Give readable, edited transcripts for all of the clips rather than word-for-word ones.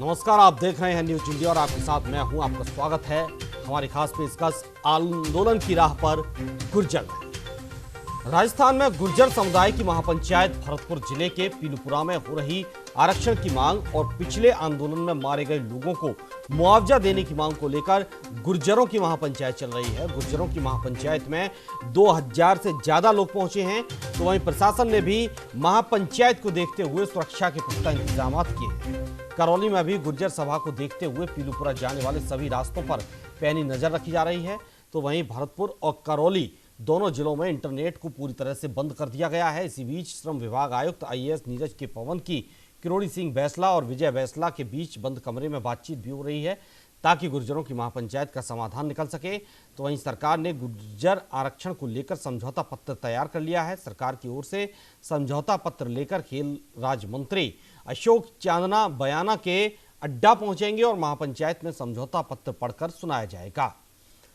नमस्कार, आप देख रहे हैं न्यूज इंडिया और आपके साथ मैं हूं। आपका स्वागत है हमारी खास पेशकश आंदोलन की राह पर गुर्जर में। राजस्थान में गुर्जर समुदाय की महापंचायत भरतपुर जिले के पीलूपुरा में हो रही आरक्षण की मांग और पिछले आंदोलन में मारे गए लोगों को मुआवजा देने की मांग को लेकर गुर्जरों की महापंचायत चल रही है। गुर्जरों की महापंचायत में 2000 से ज्यादा लोग पहुंचे हैं, तो वहीं प्रशासन ने भी महापंचायत को देखते हुए सुरक्षा के पुख्ता इंतजाम किए हैं। करौली में भी गुर्जर सभा को देखते हुए पीलूपुरा जाने वाले सभी रास्तों पर पैनी नजर रखी जा रही है। तो वहीं भरतपुर और करौली दोनों जिलों में इंटरनेट को पूरी तरह से बंद कर दिया गया है। इसी बीच श्रम विभाग आयुक्त IAS नीरज के पवन की किरोड़ी सिंह बैसला और विजय बैसला के बीच बंद कमरे में बातचीत भी हो रही है ताकि गुर्जरों की महापंचायत का समाधान निकल सके। तो वहीं सरकार ने गुर्जर आरक्षण को लेकर समझौता पत्र तैयार कर लिया है। सरकार की ओर से समझौता पत्र लेकर खेल राज्य मंत्री अशोक चांदना बयाना के अड्डा पहुंचेंगे और महापंचायत में समझौता पत्र पढ़कर सुनाया जाएगा।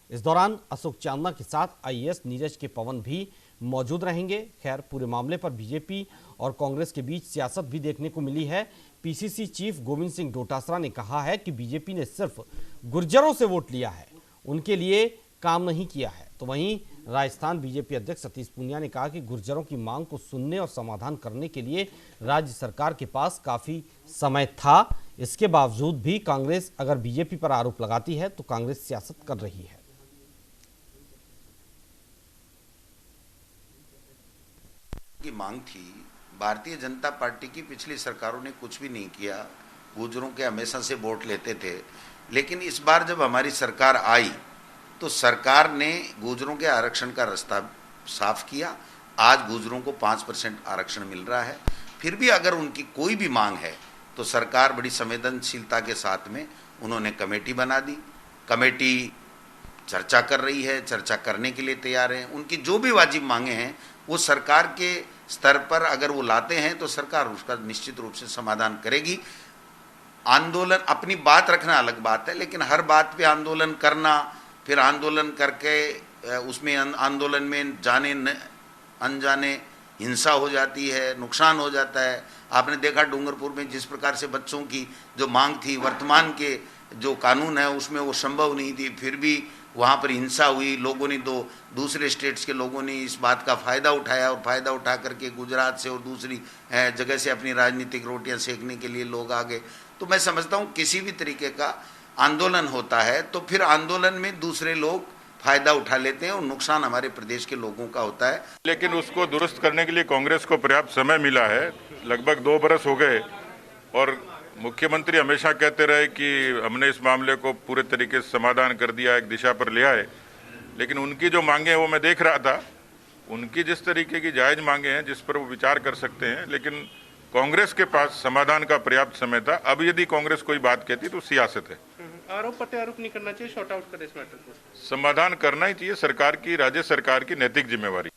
इस दौरान अशोक चांदना के साथ IAS नीरज के पवन भी मौजूद रहेंगे। खैर, पूरे मामले पर बीजेपी और कांग्रेस के बीच सियासत भी देखने को मिली है। PCC चीफ गोविंद सिंह डोटासरा ने कहा है कि बीजेपी ने सिर्फ गुर्जरों से वोट लिया है, उनके लिए काम नहीं किया है। तो वहीं राजस्थान बीजेपी अध्यक्ष सतीश पूनिया ने कहा कि गुर्जरों की मांग को सुनने और समाधान करने के लिए राज्य सरकार के पास काफी समय था। इसके बावजूद भी कांग्रेस अगर बीजेपी पर आरोप लगाती है तो कांग्रेस सियासत कर रही है। की मांग थी, भारतीय जनता पार्टी की पिछली सरकारों ने कुछ भी नहीं किया। गुर्जरों के हमेशा से वोट लेते थे, लेकिन इस बार जब हमारी सरकार आई तो सरकार ने गुर्जरों के आरक्षण का रास्ता साफ किया। आज गुर्जरों को 5% आरक्षण मिल रहा है। फिर भी अगर उनकी कोई भी मांग है तो सरकार बड़ी संवेदनशीलता के साथ में उन्होंने कमेटी बना दी। कमेटी चर्चा कर रही है, चर्चा करने के लिए तैयार है। उनकी जो भी वाजिब मांगे हैं वो सरकार के स्तर पर अगर वो लाते हैं तो सरकार उसका निश्चित रूप से समाधान करेगी। आंदोलन, अपनी बात रखना अलग बात है, लेकिन हर बात पे आंदोलन करना, फिर आंदोलन करके उसमें आंदोलन में जाने अनजाने हिंसा हो जाती है, नुकसान हो जाता है। आपने देखा डूंगरपुर में जिस प्रकार से बच्चों की जो मांग थी, वर्तमान के जो कानून है उसमें वो संभव नहीं थी, फिर भी वहाँ पर हिंसा हुई। लोगों ने दूसरे स्टेट्स के लोगों ने इस बात का फ़ायदा उठाया और फ़ायदा उठा करके गुजरात से और दूसरी जगह से अपनी राजनीतिक रोटियां सेकने के लिए लोग आ गए। तो मैं समझता हूँ किसी भी तरीके का आंदोलन होता है तो फिर आंदोलन में दूसरे लोग फ़ायदा उठा लेते हैं और नुकसान हमारे प्रदेश के लोगों का होता है। लेकिन उसको दुरुस्त करने के लिए कांग्रेस को पर्याप्त समय मिला है। लगभग 2 बरस हो गए और मुख्यमंत्री हमेशा कहते रहे कि हमने इस मामले को पूरे तरीके से समाधान कर दिया, एक दिशा पर ले आए। लेकिन उनकी जो मांगे हैं वो मैं देख रहा था, उनकी जिस तरीके की जायज़ मांगे हैं जिस पर वो विचार कर सकते हैं, लेकिन कांग्रेस के पास समाधान का पर्याप्त समय था। अब यदि कांग्रेस कोई बात कहती तो सियासत है। आरोप प्रत्यारोप नहीं करना चाहिए, शॉर्ट आउट करें इस मैटर को। समाधान करना ही चाहिए, सरकार की, राज्य सरकार की नैतिक जिम्मेवारी।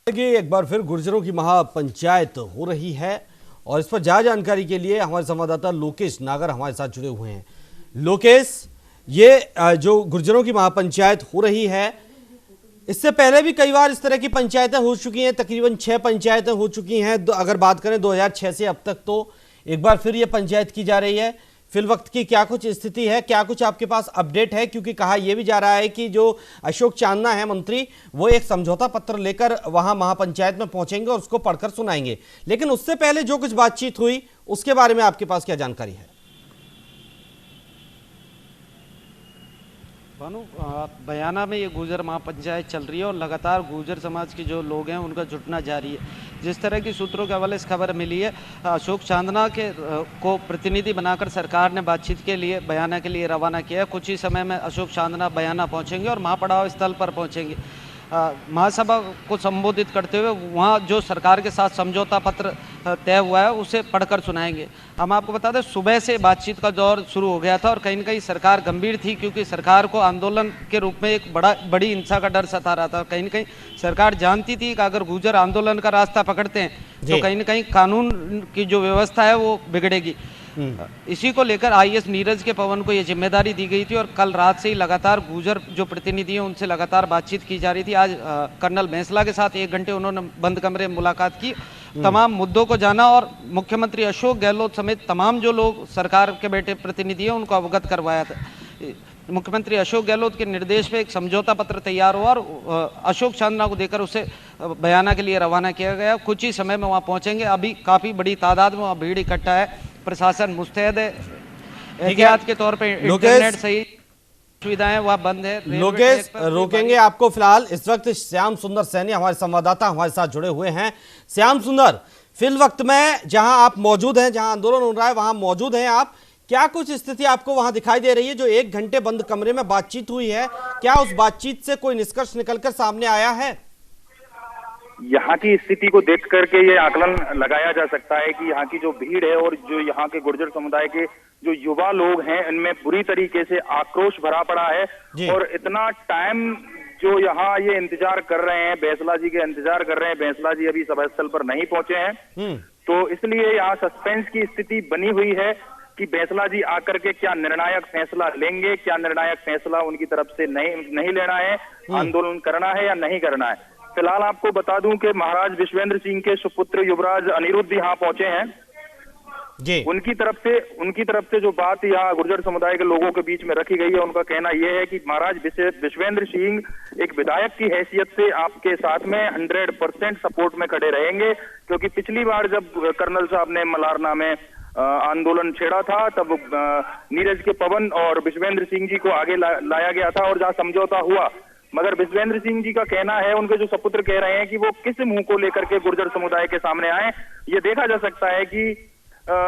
एक बार फिर गुर्जरों की महापंचायत हो रही है और इस पर ज्यादा जानकारी के लिए हमारे संवाददाता लोकेश नागर हमारे साथ जुड़े हुए हैं। लोकेश, ये जो गुर्जरों की महापंचायत हो रही है, इससे पहले भी कई बार इस तरह की पंचायतें हो चुकी हैं। तकरीबन 6 पंचायतें हो चुकी हैं। अगर बात करें 2006 से अब तक, तो एक बार फिर ये पंचायत की जा रही है। फिल वक्त की क्या कुछ स्थिति है, क्या कुछ आपके पास अपडेट है? क्योंकि कहा यह भी जा रहा है कि जो अशोक चांदना है मंत्री, वो एक समझौता पत्र लेकर वहां महापंचायत में पहुंचेंगे और उसको पढ़कर सुनाएंगे। लेकिन उससे पहले जो कुछ बातचीत हुई उसके बारे में आपके पास क्या जानकारी है? भानु, बयाना में ये गुर्जर महापंचायत चल रही है और लगातार गुर्जर समाज के जो लोग हैं उनका जुटना जारी है। जिस तरह की सूत्रों के हवाले से खबर मिली है, अशोक चांदना को प्रतिनिधि बनाकर सरकार ने बातचीत के लिए बयाना के लिए रवाना किया। कुछ ही समय में अशोक चांदना बयाना पहुंचेंगे और महापड़ाव स्थल पर पहुंचेंगे। महासभा को संबोधित करते हुए वहाँ जो सरकार के साथ समझौता पत्र तय हुआ है उसे पढ़कर सुनाएंगे। हम आपको बता दें, सुबह से बातचीत का दौर शुरू हो गया था और कहीं न कहीं सरकार गंभीर थी, क्योंकि सरकार को आंदोलन के रूप में एक बड़ी हिंसा का डर सता रहा था। कहीं न कहीं सरकार जानती थी कि अगर गुर्जर आंदोलन का रास्ता पकड़ते हैं तो कहीं न कहीं कानून की जो व्यवस्था है वो बिगड़ेगी। इसी को लेकर आईएएस नीरज के पवन को ये जिम्मेदारी दी गई थी और कल रात से ही लगातार गुर्जर जो प्रतिनिधि हैं उनसे लगातार बातचीत की जा रही थी। आज कर्नल बैंसला के साथ 1 घंटे उन्होंने बंद कमरे में मुलाकात की, तमाम मुद्दों को जाना और मुख्यमंत्री अशोक गहलोत समेत तमाम जो लोग सरकार के बैठे प्रतिनिधि हैं उनको अवगत करवाया था। मुख्यमंत्री अशोक गहलोत के निर्देश पे एक समझौता पत्र तैयार हुआ और अशोक चांदना को देकर उसे बयाना के लिए रवाना किया गया। कुछ ही समय में वहां पहुंचेंगे। अभी काफी बड़ी तादाद में वहां भीड़ इकट्ठा है, प्रशासन मुस्तैद है। एहतियात के तौर पे इंटरनेट सही सुविधाएं वहां बंद है। लोकेश, रोकेंगे आपको फिलहाल। इस वक्त श्याम सुंदर सैनी हमारे संवाददाता हमारे साथ जुड़े हुए हैं। श्याम सुंदर, फिल वक्त में जहां आप मौजूद हैं, जहां आंदोलन हो रहा है वहां मौजूद हैं आप, क्या कुछ स्थिति आपको वहां दिखाई दे रही है? जो 1 घंटे बंद कमरे में बातचीत हुई है, क्या उस बातचीत से कोई निष्कर्ष निकलकर सामने आया है? यहाँ की स्थिति को देख करके ये आकलन लगाया जा सकता है कि यहाँ की जो भीड़ है और जो यहाँ के गुर्जर समुदाय के जो युवा लोग हैं इनमें बुरी तरीके से आक्रोश भरा पड़ा है। और इतना टाइम जो यहाँ ये इंतजार कर रहे हैं, बैंसला जी के इंतजार कर रहे हैं, बैंसला जी अभी सभा स्थल पर नहीं पहुंचे हैं, तो इसलिए यहाँ सस्पेंस की स्थिति बनी हुई है कि बैंसला जी आकर के क्या निर्णायक फैसला लेंगे, क्या निर्णायक फैसला उनकी तरफ से नहीं लेना है, आंदोलन करना है या नहीं करना है। फिलहाल आपको बता दूं कि महाराज विश्वेंद्र सिंह के सुपुत्र युवराज अनिरुद्ध यहाँ पहुंचे हैं जी। उनकी तरफ से जो बात यहाँ गुर्जर समुदाय के लोगों के बीच में रखी गई है, उनका कहना यह है कि महाराज विश्वेंद्र सिंह एक विधायक की हैसियत से आपके साथ में 100% सपोर्ट में खड़े रहेंगे, क्योंकि पिछली बार जब कर्नल साहब ने मलारना में आंदोलन छेड़ा था तब नीरज के पवन और विश्वेंद्र सिंह जी को आगे लाया गया था और जहां समझौता हुआ, मगर विश्वेंद्र सिंह जी का कहना है, उनके जो सपुत्र कह रहे हैं कि वो किस मुंह को लेकर के गुर्जर समुदाय के सामने आए। ये देखा जा सकता है कि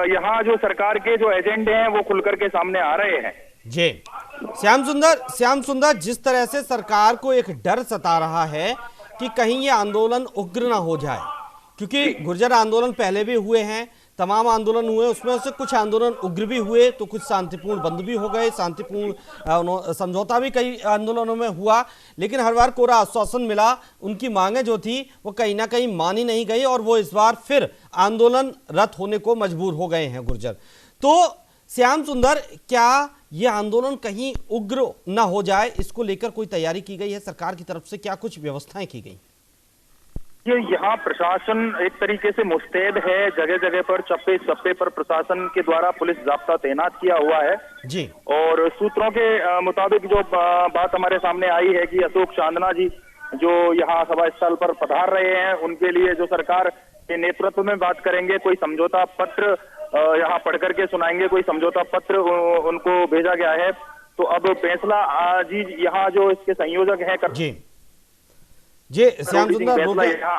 यहाँ जो सरकार के जो एजेंडे हैं वो खुलकर के सामने आ रहे हैं जी। श्याम सुंदर, जिस तरह से सरकार को एक डर सता रहा है कि कहीं ये आंदोलन उग्र ना हो जाए, क्योंकि गुर्जर आंदोलन पहले भी हुए हैं, तमाम आंदोलन हुए, उसमें से कुछ आंदोलन उग्र भी हुए तो कुछ शांतिपूर्ण बंद भी हो गए, शांतिपूर्ण समझौता भी कई आंदोलनों में हुआ, लेकिन हर बार कोरा आश्वासन मिला। उनकी मांगें जो थी वो कहीं ना कहीं मानी नहीं गई और वो इस बार फिर आंदोलन रद्द होने को मजबूर हो गए हैं गुर्जर। तो श्याम सुंदर, क्या ये आंदोलन कहीं उग्र ना हो जाए, इसको लेकर कोई तैयारी की गई है सरकार की तरफ से? क्या कुछ व्यवस्थाएं की गई? ये यहाँ प्रशासन एक तरीके से मुस्तैद है, जगह जगह पर चप्पे चप्पे पर प्रशासन के द्वारा पुलिस जाब्ता तैनात किया हुआ है जी। और सूत्रों के मुताबिक जो बात हमारे सामने आई है कि अशोक चांदना जी जो यहाँ सभा स्थल पर पधार रहे हैं, उनके लिए जो सरकार के नेतृत्व में बात करेंगे, कोई समझौता पत्र यहाँ पढ़ करके सुनाएंगे, कोई समझौता पत्र उनको भेजा गया है। तो अब बैंसला जी यहाँ जो इसके संयोजक है जी श्याम सुंदर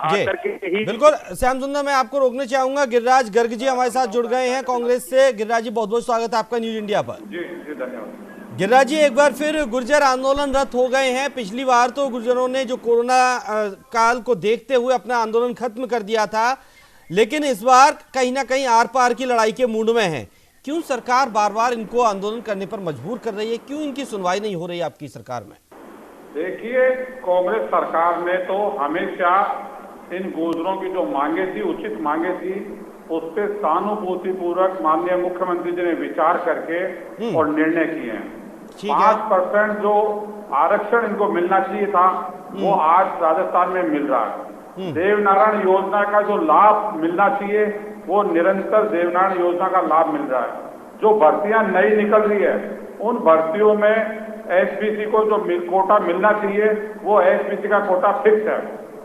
जी, बिल्कुल श्याम सुंदर, मैं आपको रोकना चाहूंगा। गिरिराज गर्ग जी हमारे साथ जुड़ गए हैं कांग्रेस से। गिरिराज जी, बहुत बहुत स्वागत है आपका न्यूज इंडिया पर। जी धन्यवाद। गिरिराज जी, एक बार फिर गुर्जर आंदोलन रद्द हो गए हैं। पिछली बार तो गुर्जरों ने जो कोरोना काल को देखते हुए अपना आंदोलन खत्म कर दिया था, लेकिन इस बार कहीं ना कहीं आर पार की लड़ाई के मूड में है। क्यों सरकार बार बार इनको आंदोलन करने पर मजबूर कर रही है? क्यों इनकी सुनवाई नहीं हो रही है आपकी सरकार में? देखिए, कांग्रेस सरकार ने तो हमेशा इन गुर्जरों की जो मांगे थी, उचित मांगे थी, उस पर सहानुभूतिपूर्वक माननीय मुख्यमंत्री जी ने विचार करके और निर्णय किए हैं। 5% जो आरक्षण इनको मिलना चाहिए था वो आज राजस्थान में मिल रहा है। देवनारायण योजना का जो लाभ मिलना चाहिए वो निरंतर देवनारायण योजना का लाभ मिल रहा है। जो भर्तियां नई निकल रही है उन भर्तियों में एसपीसी को जो कोटा मिलना चाहिए वो एसपीसी का कोटा फिक्स है।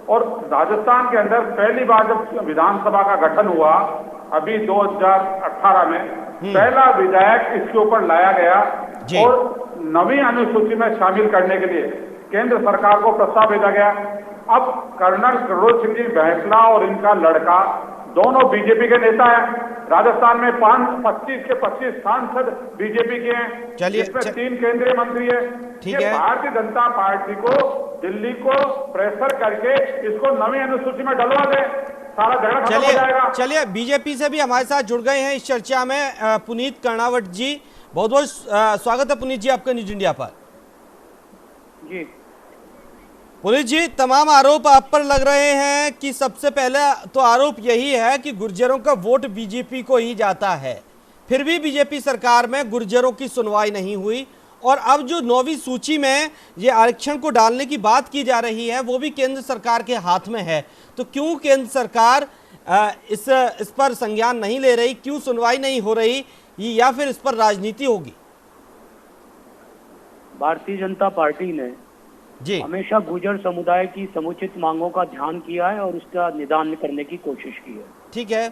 और राजस्थान के अंदर पहली बार जब विधानसभा का गठन हुआ अभी 2018 में, पहला विधायक इसके ऊपर लाया गया और नवी अनुसूची में शामिल करने के लिए केंद्र सरकार को प्रस्ताव भेजा गया। अब कर्नल करोड़ सिंह जी बैंसला और इनका लड़का दोनों बीजेपी के नेता हैं। राजस्थान में 25 के 25 सांसद बीजेपी के हैं, जिसमें 3 केंद्रीय मंत्री है। ठीक है, भारतीय जनता पार्टी को दिल्ली को प्रेशर करके इसको नवी अनुसूची में डलवा दे, सारा झगड़ा खत्म हो जाएगा। चलिए, बीजेपी से भी हमारे साथ जुड़ गए हैं इस चर्चा में पुनीत कर्णावत जी। बहुत बहुत स्वागत है पुनीत जी आपका न्यूज इंडिया पर। जी पुनीत जी, तमाम आरोप आप पर लग रहे हैं कि सबसे पहले तो आरोप यही है कि गुर्जरों का वोट बीजेपी को ही जाता है। फिर भी बीजेपी सरकार में गुर्जरों की सुनवाई नहीं हुई, और अब जो 9वीं सूची में ये आरक्षण को डालने की बात की जा रही है वो भी केंद्र सरकार के हाथ में है। तो क्यों केंद्र सरकार इस पर संज्ञान नहीं ले रही, क्यों सुनवाई नहीं हो रही, या फिर इस पर राजनीति होगी? भारतीय जनता पार्टी ने जी हमेशा गुर्जर समुदाय की समुचित मांगों का ध्यान किया है और उसका निदान करने की कोशिश की है। ठीक है।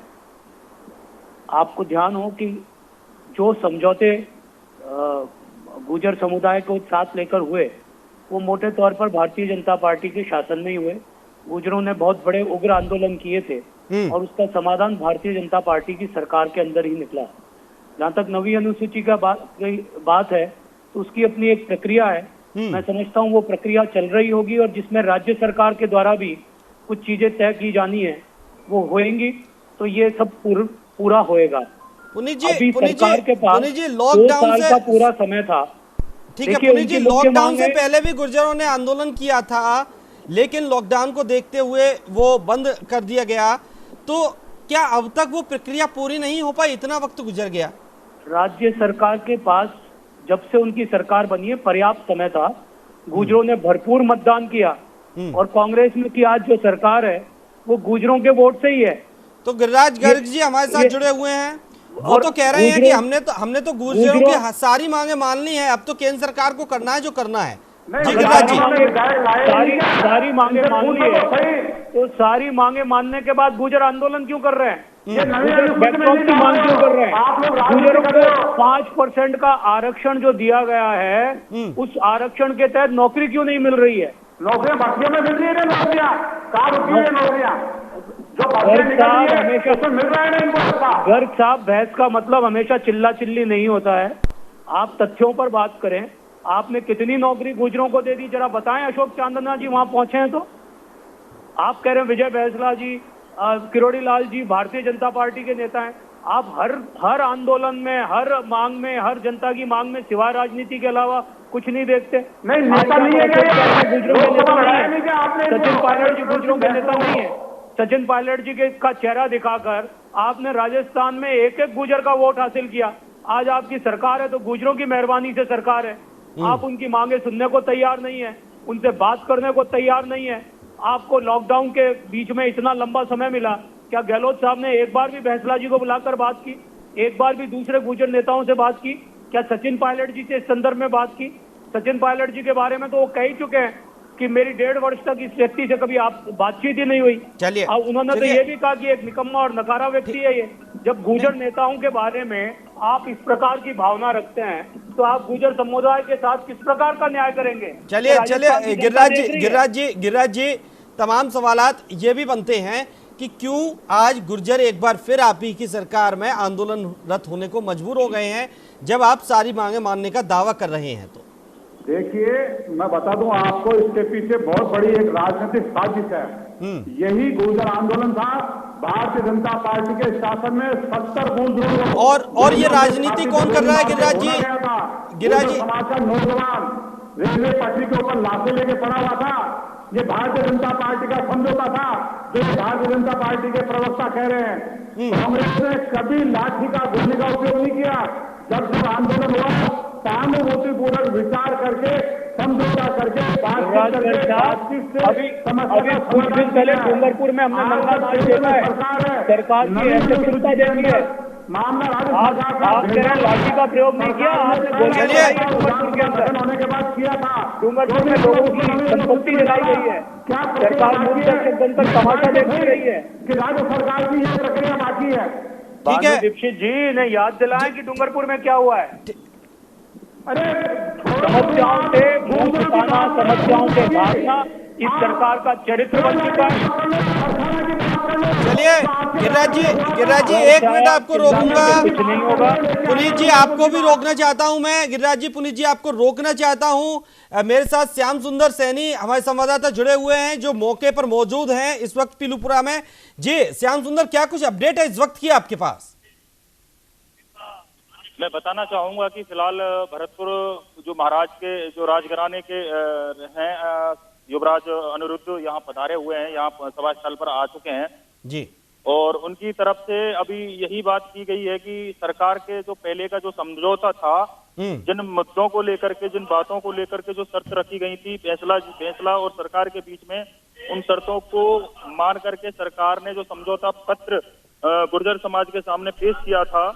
आपको ध्यान हो कि जो समझौते गुर्जर समुदाय को साथ लेकर हुए वो मोटे तौर पर भारतीय जनता पार्टी के शासन में ही हुए। गुर्जरों ने बहुत बड़े उग्र आंदोलन किए थे और उसका समाधान भारतीय जनता पार्टी की सरकार के अंदर ही निकला। जहाँ तक 9वीं अनुसूची का बात है तो उसकी अपनी एक प्रक्रिया है। मैं समझता हूँ वो प्रक्रिया चल रही होगी और जिसमें राज्य सरकार के द्वारा भी कुछ चीजें तय की जानी है वो होएंगी, तो ये सब पूरा होएगा। अभी सरकार के पास 2 साल का पूरा समय था। ठीक है पुनीत जी, लॉकडाउन से पहले भी गुर्जरों ने आंदोलन किया था, लेकिन लॉकडाउन को देखते हुए वो बंद कर दिया गया। तो क्या अब तक वो प्रक्रिया पूरी नहीं हो पाई? इतना वक्त गुजर गया। राज्य सरकार के पास जब से उनकी सरकार बनी है पर्याप्त समय था। गुर्जरों ने भरपूर मतदान किया और कांग्रेस में की आज जो सरकार है वो गुर्जरों के वोट से ही है। तो गिरिराज गर्ग जी हमारे साथ जुड़े हुए हैं, वो तो कह रहे हैं कि हमने तो गुर्जरों की सारी मांगे मान ली हैं, अब तो केंद्र सरकार को करना है जो करना है। जी गिरिराज जी, सारी मांगे मान ली है, तो सारी मांगे मानने के बाद गुर्जर आंदोलन क्यों कर रहे हैं? बैकटॉप की मांग क्यों कर रहे हैं? गुर्जरों को 5% का आरक्षण जो दिया गया है उस आरक्षण के तहत नौकरी क्यों नहीं मिल रही है? नौकरियां भर्तियों में मिल रही है, नौकरियां कहाँ रुकी है? नौकरियां गर्ग साहब, बहस का मतलब हमेशा चिल्ला चिल्ली नहीं होता है। आप तथ्यों पर बात करें। आपने कितनी नौकरी गुर्जरों को दे दी जरा बताएं। अशोक चांदना जी वहां पहुंचे हैं तो आप कह रहे हैं विजय बैंसला जी, किरोड़ी लाल जी भारतीय जनता पार्टी के नेता हैं। आप हर आंदोलन में, हर मांग में, हर जनता की मांग में सिवाय राजनीति के अलावा कुछ नहीं देखते। नहीं, नेता नहीं है, गुर्जरों के नेता नहीं है। सचिन पायलट जी गुर्जरों के नेता नहीं है। सचिन पायलट जी का चेहरा दिखाकर आपने राजस्थान में एक गुर्जर का वोट हासिल किया। आज आपकी सरकार है तो गुर्जरों की मेहरबानी से सरकार है। आप उनकी मांगे सुनने को तैयार नहीं है, उनसे बात करने को तैयार नहीं है। आपको लॉकडाउन के बीच में इतना लंबा समय मिला, क्या गहलोत साहब ने एक बार भी बैंसला जी को बुलाकर बात की? एक बार भी दूसरे गुर्जर नेताओं से बात की? क्या सचिन पायलट जी से इस संदर्भ में बात की? सचिन पायलट जी के बारे में तो वो कह ही चुके हैं कि मेरी 1.5 वर्ष तक इस व्यक्ति से कभी आप बातचीत ही नहीं हुई। चलिए, अब उन्होंने तो ये भी कहा कि एक निकम्मा और नकारा व्यक्ति है ये। जब गुर्जर नेताओं के बारे में आप इस प्रकार की भावना रखते हैं तो आप गुर्जर समुदाय के साथ किस प्रकार का न्याय करेंगे? चलिए गिरिराज जी, तमाम सवालात ये भी बनते हैं कि क्यों आज गुर्जर एक बार फिर आप ही की सरकार में आंदोलनरत होने को मजबूर हो गए हैं, जब आप सारी मांगे मानने का दावा कर रहे हैं? तो देखिए, मैं बता दूं आपको, इसके पीछे बहुत बड़ी एक राजनीतिक साजिश है। यही गुर्जर आंदोलन था भारतीय जनता पार्टी के शासन में 70 गुर्जरों और ये राजनीति कौन कर रहा है गिरिराज जी? गिरिराज जी, समाज का नौजवान रेलवे पटरी के ऊपर लाशें लेके पड़ा हुआ था। ये भारतीय जनता पार्टी का समझौता था जो भारतीय जनता पार्टी के प्रवक्ता कह रहे हैं। कांग्रेस ने कभी लाठी का गोली का उपयोग नहीं किया। जब आंदोलन हुआ सहानुभूति पूर्वक विचार करके, समझौता करके, अभी कुछ दिन पहले डूंगरपुर में हमने नंगा नाच देखा है। सरकार की ऐसे चिंता देखी है। मामला आप कह रहे हैं लाठी का प्रयोग नहीं किया, आपने डूंगरपुर के अंदर होने के बाद किया था। डूंगरपुर में लोगों की संपत्ति जलाई गई है। क्या सरकार मूल दर्शक बनकर तमाशा देखती रही है कि राज्य सरकार की यह प्रक्रिया बाकी है? ठीक है दीक्षित जी ने याद दिलाया कि डूंगरपुर में क्या हुआ है। अरे समस्याओं से मुंह छुपाना, समस्याओं से भागना इस सरकार का चरित्र बन चुका है। चलिए गिरिराज जी 1 मिनट आपको रोकूंगा। कुछ नहीं होगा। पुनीत जी आपको भी रोकना चाहता हूं मैं। गिरिराज जी, पुनीत जी आपको रोकना चाहता हूं। मेरे साथ श्याम सुंदर सैनी हमारे संवाददाता जुड़े हुए हैं जो मौके पर मौजूद हैं इस वक्त पीलूपुरा में। जी श्याम सुंदर, क्या कुछ अपडेट है इस वक्त की आपके पास? मैं बताना चाहूंगा कि फिलहाल भरतपुर जो महाराज के जो राजघराने के हैं युवराज अनिरुद्ध यहाँ पधारे हुए हैं, यहाँ सभा स्थल पर आ चुके हैं जी। और उनकी तरफ से अभी यही बात की गई है कि सरकार के जो पहले का जो समझौता था, जिन मुद्दों को लेकर के, जिन बातों को लेकर के जो शर्त रखी गई थी, फैसला और सरकार के बीच में, उन शर्तों को मान करके सरकार ने जो समझौता पत्र गुर्जर समाज के सामने पेश किया था,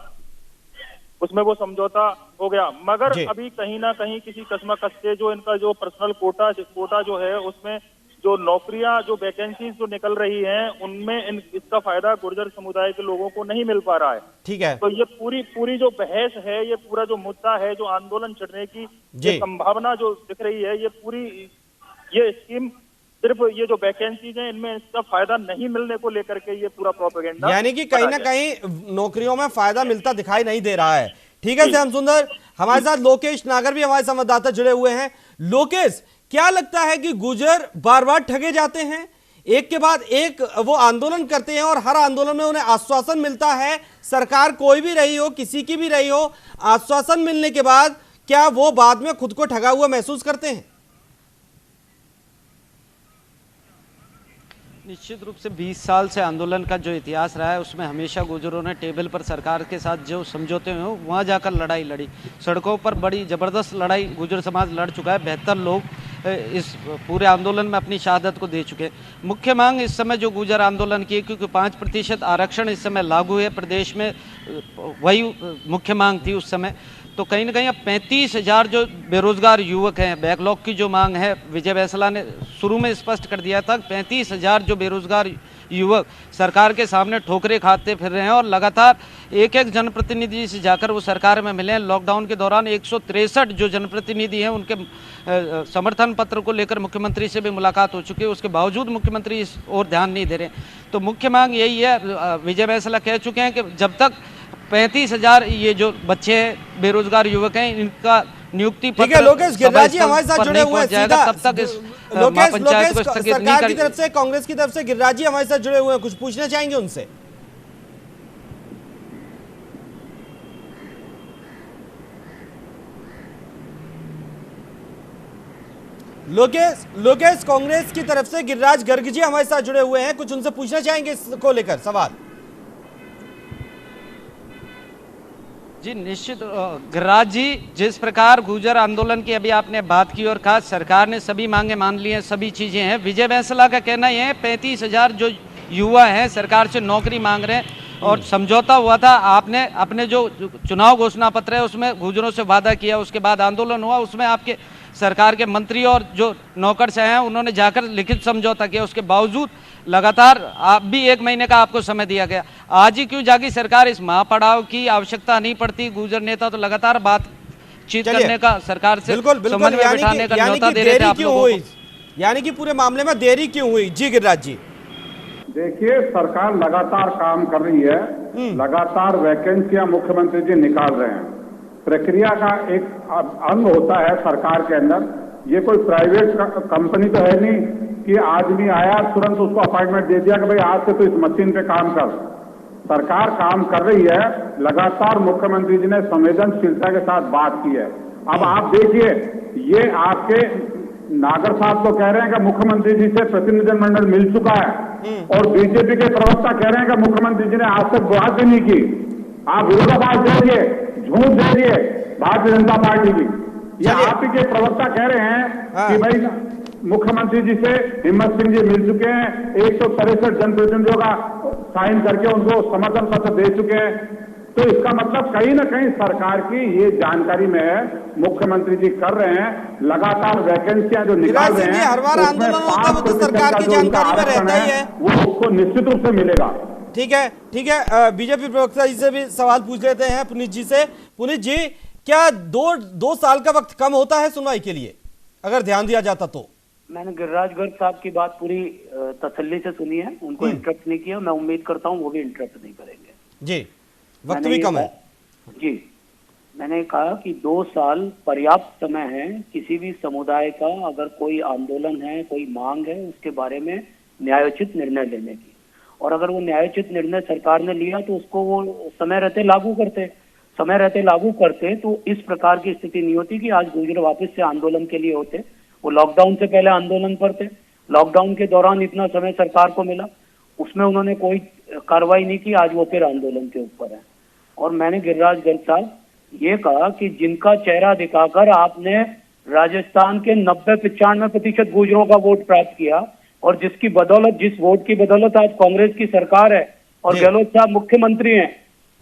उसमें वो समझौता हो गया। मगर अभी कहीं ना कहीं किसी कश्मकश से जो इनका जो पर्सनल कोटा जो है, उसमें जो नौकरियां, जो वैकेंसीज जो निकल रही हैं, उनमें इसका फायदा गुर्जर समुदाय के लोगों को नहीं मिल पा रहा है। ठीक है। तो ये पूरी जो बहस है, ये पूरा जो मुद्दा है, जो आंदोलन छिड़ने की संभावना जो दिख रही है, ये स्कीम सिर्फ ये जो वैकेंसीज हैं, इनमें इसका फायदा नहीं मिलने को लेकर के ये पूरा प्रोपेगेंडा, यानी कि कहीं ना कहीं नौकरियों में फायदा मिलता दिखाई नहीं दे रहा है। ठीक है श्याम सुंदर, हमारे साथ लोकेश नागर भी हमारे संवाददाता जुड़े हुए हैं। लोकेश, क्या लगता है कि गुर्जर बार बार ठगे जाते हैं, एक के बाद एक वो आंदोलन करते हैं और हर आंदोलन में उन्हें आश्वासन मिलता है, सरकार कोई भी रही हो, किसी की भी रही हो, आश्वासन मिलने के बाद क्या वो बाद में खुद को ठगा हुआ महसूस करते हैं? निश्चित रूप से 20 साल से आंदोलन का जो इतिहास रहा है, उसमें हमेशा गुर्जरों ने टेबल पर सरकार के साथ जो समझौते हुए वहाँ जाकर लड़ाई लड़ी। सड़कों पर बड़ी ज़बरदस्त लड़ाई गुर्जर समाज लड़ चुका है। 72 लोग इस पूरे आंदोलन में अपनी शहादत को दे चुके हैं। मुख्य मांग इस समय जो गुर्जर आंदोलन की है, क्योंकि 5% आरक्षण इस समय लागू है प्रदेश में, वही मुख्य मांग थी उस समय। तो कहीं ना कहीं अब 35,000 जो बेरोजगार युवक हैं, बैकलॉग की जो मांग है, विजय बैंसला ने शुरू में स्पष्ट कर दिया था, 35,000 जो बेरोजगार युवक सरकार के सामने ठोकरे खाते फिर रहे हैं और लगातार एक जनप्रतिनिधि से जाकर वो सरकार में मिले हैं। लॉकडाउन के दौरान 163 जो जनप्रतिनिधि हैं, उनके समर्थन पत्र को लेकर मुख्यमंत्री से भी मुलाकात हो चुकी है, उसके बावजूद मुख्यमंत्री इस ओर ध्यान नहीं दे रहे। तो मुख्य मांग यही है, विजय बैंसला कह चुके हैं कि जब तक 35,000 ये जो बच्चे बेरोजगार युवक हैं, इनका नियुक्ति ठीक है। लोकेश गिरिराज जी हमारे साथ जुड़े हुए हैं सीधा, तब तक इस लोकेश सरकार की तरफ से, कांग्रेस की तरफ से गिरिराज जी हमारे साथ जुड़े हुए हैं, कुछ पूछना चाहेंगे उनसे? लोकेश कांग्रेस की तरफ से गिरिराज गर्ग जी हमारे साथ जुड़े हुए हैं, कुछ उनसे पूछना चाहेंगे इसको लेकर सवाल? जी निश्चित गिरिराज जी, जिस प्रकार गुर्जर आंदोलन की अभी आपने बात की और कहा सरकार ने सभी मांगे मान ली हैं, सभी चीजें हैं, विजय बैंसला का कहना यह है 35,000 जो युवा हैं सरकार से नौकरी मांग रहे हैं और समझौता हुआ था, आपने अपने जो चुनाव घोषणा पत्र है उसमें गुर्जरों से वादा किया, उसके बाद आंदोलन हुआ, उसमें आपके सरकार के मंत्री और जो नौकरशाह हैं उन्होंने जाकर लिखित समझौता किया, उसके बावजूद लगातार आप भी 1 महीने का आपको समय दिया गया। आज ही क्यों जागी सरकार? इस महापड़ाव की आवश्यकता नहीं पड़ती, गुर्जर नेता तो लगातार बातचीत करने का सरकार से समन्वय बिठाने का न्योता दे रहे थे आप लोगों को। यानी कि पूरे मामले में देरी क्यों हुई? जी गिरिराज जी, देखिए सरकार लगातार काम कर रही है, लगातार वैकेंसियां मुख्यमंत्री जी निकाल रहे हैं। प्रक्रिया का एक अंग होता है सरकार के अंदर, ये कोई प्राइवेट कंपनी तो है नहीं कि आदमी आया तुरंत उसको अपॉइंटमेंट दे दिया कि भाई आज से तो इस मशीन पे काम कर। सरकार काम कर रही है, लगातार मुख्यमंत्री जी ने संवेदनशीलता के साथ बात की है। अब आप देखिए, ये आपके नागर साहब तो कह रहे हैं कि मुख्यमंत्री जी से प्रतिनिधिमंडल मिल चुका है और बीजेपी के प्रवक्ता कह रहे हैं कि मुख्यमंत्री जी ने आज तक बात भी नहीं की। आप विरोधाभास देखिए, झूठ देखिए भारतीय जनता पार्टी की। ये आप ही के प्रवक्ता कह रहे हैं कि भाई मुख्यमंत्री जी से हिम्मत सिंह जी मिल चुके हैं, 163 जनप्रतिनिधियों का साइन करके उनको समर्थन पत्र दे चुके हैं। तो इसका मतलब कहीं ना कहीं सरकार की ये जानकारी में है, मुख्यमंत्री जी कर रहे हैं, लगातार वैकेंसियां जो निकाल रहे हैं, हर बार आंदोलन होता है वो तो सरकार की जानकारी में रहता ही है, वो उसको निश्चित रूप से मिलेगा। ठीक है, ठीक है। बीजेपी प्रवक्ता जी से भी सवाल पूछ लेते हैं, पुनीत जी से। पुनीत जी, क्या दो साल का वक्त कम होता है सुनवाई के लिए अगर ध्यान दिया जाता तो? मैंने गिरिराज गर्ग साहब की बात पूरी तसल्ली से सुनी है, उनको इंटरप्ट नहीं किया। मैं उम्मीद करता हूँ वो भी इंटरप्ट नहीं करेंगे। जी, वक्त भी कम है। जी, मैंने कहा कि 2 साल पर्याप्त समय है किसी भी समुदाय का, अगर कोई आंदोलन है, कोई मांग है, उसके बारे में न्यायोचित निर्णय लेने की। और अगर वो न्यायोचित निर्णय सरकार ने लिया तो उसको वो समय रहते लागू करते तो इस प्रकार की स्थिति नहीं होती कि आज गुर्जर वापस से आंदोलन के लिए होते। वो लॉकडाउन से पहले आंदोलन पर थे, लॉकडाउन के दौरान इतना समय सरकार को मिला, उसमें उन्होंने कोई कार्रवाई नहीं की, आज वो फिर आंदोलन के ऊपर है। और मैंने गिरिराजगंज साहब ये कहा कि जिनका चेहरा दिखाकर आपने राजस्थान के 90-95% गुर्जरों का वोट प्राप्त किया और जिसकी बदौलत, जिस वोट की बदौलत आज कांग्रेस की सरकार है और गहलोत साहब मुख्यमंत्री हैं,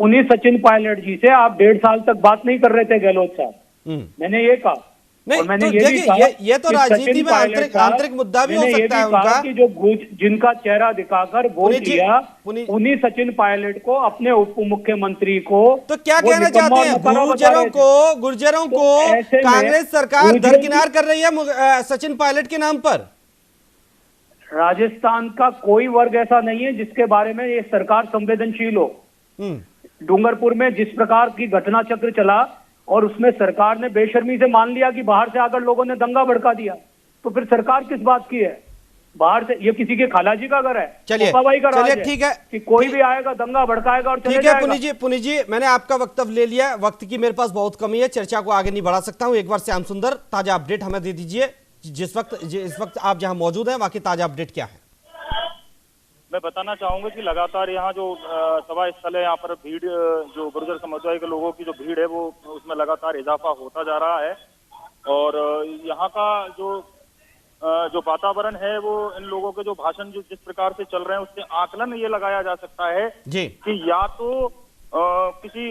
उन्हीं सचिन पायलट जी से आप 1.5 साल तक बात नहीं कर रहे थे गहलोत साहब। मैंने ये कहा। नहीं, और मैंने तो ये भी कहा ये तो राजनीति में आंतरिक मुद्दा भी हो सकता है उनका कि जो जिनका चेहरा दिखाकर वोट लिया उन्हीं सचिन पायलट को, अपने उप मुख्यमंत्री को, तो क्या कहना चाहते हैं? गुर्जरों को कांग्रेस सरकार दरकिनार कर रही है सचिन पायलट के नाम पर। राजस्थान का कोई वर्ग ऐसा नहीं है जिसके बारे में ये सरकार संवेदनशील हो। डूंगरपुर में जिस प्रकार की घटना चक्र चला और उसमें सरकार ने बेशर्मी से मान लिया कि बाहर से आकर लोगों ने दंगा भड़का दिया, तो फिर सरकार किस बात की है? बाहर से, ये किसी के खालाजी का घर है, चलिए ठीक है कि कोई भी आएगा दंगा भड़काएगा और ठीक है। पुनीत जी मैंने आपका वक्तव्य ले लिया, वक्त की मेरे पास बहुत कमी है, चर्चा को आगे नहीं बढ़ा सकता हूं। एक बार श्याम सुंदर ताजा अपडेट हमें दे दीजिए, इस वक्त आप जहां मौजूद हैं वहां की ताजा अपडेट क्या है? मैं बताना चाहूंगा कि लगातार यहाँ जो सभा स्थल है, यहाँ पर भीड़, जो गुर्जर समुदाय के लोगों की जो भीड़ है वो उसमें लगातार इजाफा होता जा रहा है। और यहाँ का जो वातावरण है वो इन लोगों के जो भाषण जो जिस प्रकार से चल रहे हैं उससे आकलन ये लगाया जा सकता है जी कि या तो किसी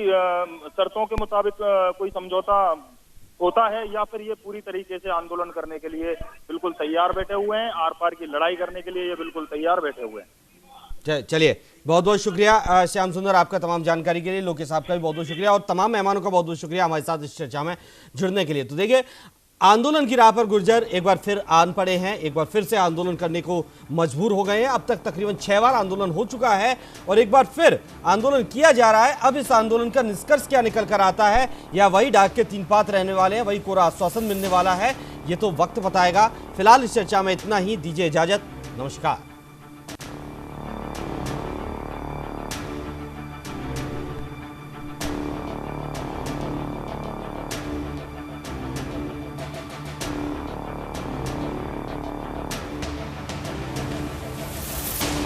शर्तों के मुताबिक कोई समझौता होता है या फिर ये पूरी तरीके से आंदोलन करने के लिए बिल्कुल तैयार बैठे हुए हैं, आर पार की लड़ाई करने के लिए ये बिल्कुल तैयार बैठे हुए हैं। चलिए बहुत बहुत शुक्रिया श्याम सुंदर आपका तमाम जानकारी के लिए, लोकेश साहब का भी बहुत बहुत शुक्रिया और तमाम मेहमानों का बहुत बहुत शुक्रिया हमारे साथ इस चर्चा में जुड़ने के लिए। तो देखिए, आंदोलन की राह पर गुर्जर एक बार फिर आन पड़े हैं, एक बार फिर से आंदोलन करने को मजबूर हो गए हैं। अब तक तकरीबन 6 बार आंदोलन हो चुका है और एक बार फिर आंदोलन किया जा रहा है। अब इस आंदोलन का निष्कर्ष क्या निकल कर आता है, या वही डाक के 3 पात रहने वाले हैं, वही कोरा आश्वासन मिलने वाला है, ये तो वक्त बताएगा। फिलहाल इस चर्चा में इतना ही, दीजिए इजाजत, नमस्कार।